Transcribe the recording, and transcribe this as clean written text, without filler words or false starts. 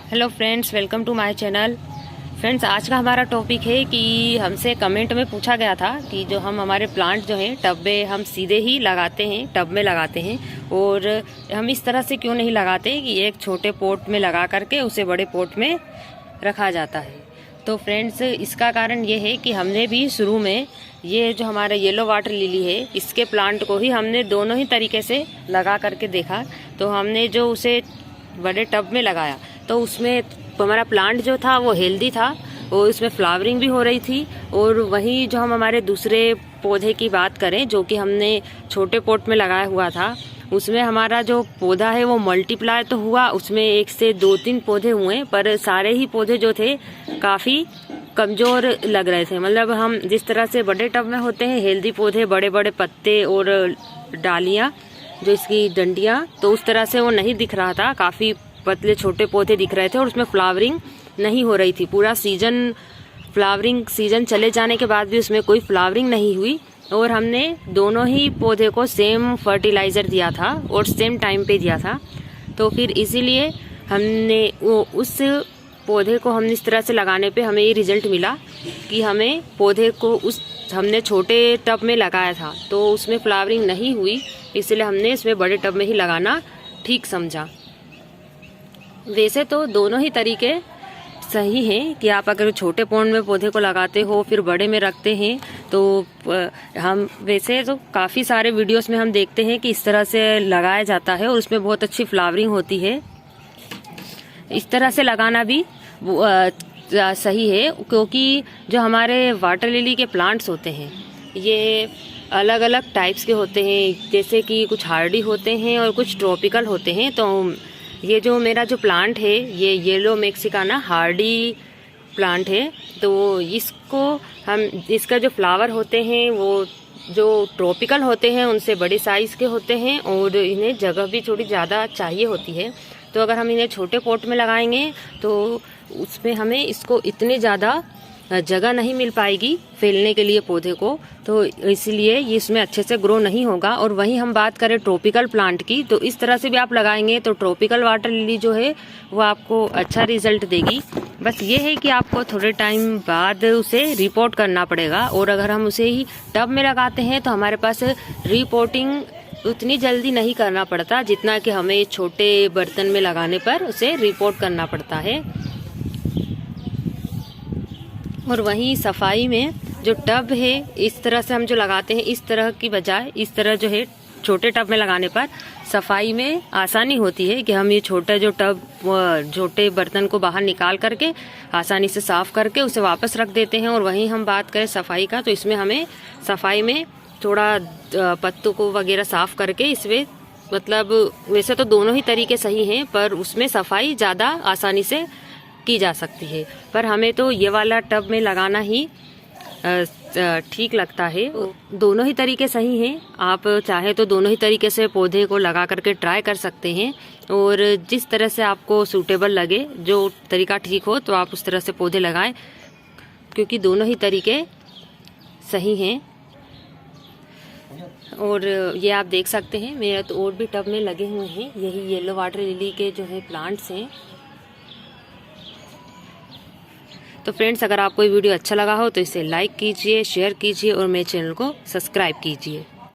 Hello friends, welcome to my channel. Friends, आज का हमारा टॉपिक है कि हमसे कमेंट में पूछा गया था कि जो हम हमारे प्लांट जो हैं टब में हम सीधे ही लगाते हैं, टब में लगाते हैं, और हम इस तरह से क्यों नहीं लगाते कि एक छोटे पॉट में लगा करके उसे बड़े पॉट में रखा जाता है। तो फ्रेंड्स, इसका कारण ये है कि हमने भी शुरू में ये जो हमारा येलो वाटर लिली है, इसके प्लांट को ही हमने दोनों ही तरीके से लगा करके देखा। तो हमने जो उसे बड़े टब में लगाया तो उसमें हमारा प्लांट जो था वो हेल्दी था और उसमें फ्लावरिंग भी हो रही थी। और वहीं जो हम हमारे दूसरे पौधे की बात करें जो कि हमने छोटे पॉट में लगाया हुआ था, उसमें हमारा जो पौधा है वो मल्टीप्लाई तो हुआ, उसमें 1 से 2-3 पौधे हुए, पर सारे ही पौधे जो थे काफ़ी कमज़ोर लग रहे थे। मतलब हम जिस तरह से बड़े टब में होते हैं हेल्दी पौधे, बड़े बड़े पत्ते और डालियाँ जो इसकी डंडियाँ, तो उस तरह से वो नहीं दिख रहा था। काफ़ी पतले छोटे पौधे दिख रहे थे और उसमें फ्लावरिंग नहीं हो रही थी। पूरा फ्लावरिंग सीजन चले जाने के बाद भी उसमें कोई फ्लावरिंग नहीं हुई। और हमने दोनों ही पौधे को सेम फर्टिलाइज़र दिया था और सेम टाइम पे दिया था। तो फिर इसीलिए हमने उस पौधे को हमने इस तरह से लगाने पे हमें ये रिजल्ट मिला कि हमें पौधे को हमने छोटे टब में लगाया था तो उसमें फ्लावरिंग नहीं हुई, इसलिए हमने इसमें बड़े टब में ही लगाना ठीक समझा। वैसे तो दोनों ही तरीके सही हैं कि आप अगर छोटे पॉन्ड में पौधे को लगाते हो फिर बड़े में रखते हैं, तो हम वैसे तो काफ़ी सारे वीडियोस में हम देखते हैं कि इस तरह से लगाया जाता है और उसमें बहुत अच्छी फ्लावरिंग होती है। इस तरह से लगाना भी सही है, क्योंकि जो हमारे वाटर लिली के प्लांट्स होते हैं ये अलग अलग टाइप्स के होते हैं, जैसे कि कुछ हार्डी होते हैं और कुछ ट्रॉपिकल होते हैं। तो ये जो मेरा जो प्लांट है ये येलो मैक्सिकाना हार्डी प्लांट है। तो इसको हम इसका जो फ्लावर होते हैं वो जो ट्रॉपिकल होते हैं उनसे बड़े साइज़ के होते हैं और इन्हें जगह भी थोड़ी ज़्यादा चाहिए होती है। तो अगर हम इन्हें छोटे पॉट में लगाएंगे तो उसमें हमें इसको इतनी ज़्यादा जगह नहीं मिल पाएगी फैलने के लिए पौधे को, तो इसलिए ये इसमें अच्छे से ग्रो नहीं होगा। और वहीं हम बात करें ट्रॉपिकल प्लांट की, तो इस तरह से भी आप लगाएंगे तो ट्रॉपिकल वाटर लिली जो है वो आपको अच्छा रिजल्ट देगी। बस ये है कि आपको थोड़े टाइम बाद उसे रिपोर्ट करना पड़ेगा। और अगर हम उसे ही टब में लगाते हैं तो हमारे पास रिपोर्टिंग उतनी जल्दी नहीं करना पड़ता जितना कि हमें छोटे बर्तन में लगाने पर उसे रिपोर्ट करना पड़ता है। और वहीं सफाई में जो टब है इस तरह से हम जो लगाते हैं, इस तरह की बजाय इस तरह जो है छोटे टब में लगाने पर सफाई में आसानी होती है कि हम ये छोटा जो टब छोटे बर्तन को बाहर निकाल करके आसानी से साफ करके उसे वापस रख देते हैं। और वहीं हम बात करें सफाई का, तो इसमें हमें सफाई में थोड़ा पत्तों को वगैरह साफ करके इसमें, मतलब वैसे तो दोनों ही तरीके सही हैं पर उसमें सफाई ज़्यादा आसानी से की जा सकती है। पर हमें तो ये वाला टब में लगाना ही ठीक लगता है। दोनों ही तरीके सही हैं, आप चाहे तो दोनों ही तरीके से पौधे को लगा करके ट्राई कर सकते हैं। और जिस तरह से आपको सूटेबल लगे, जो तरीका ठीक हो, तो आप उस तरह से पौधे लगाएं, क्योंकि दोनों ही तरीके सही हैं। और ये आप देख सकते हैं मेरा तो और भी टब में लगे हुए हैं, यही येलो वाटर लिली के जो है प्लांट्स हैं। तो फ्रेंड्स, अगर आपको ये वीडियो अच्छा लगा हो तो इसे लाइक कीजिए, शेयर कीजिए और मेरे चैनल को सब्सक्राइब कीजिए।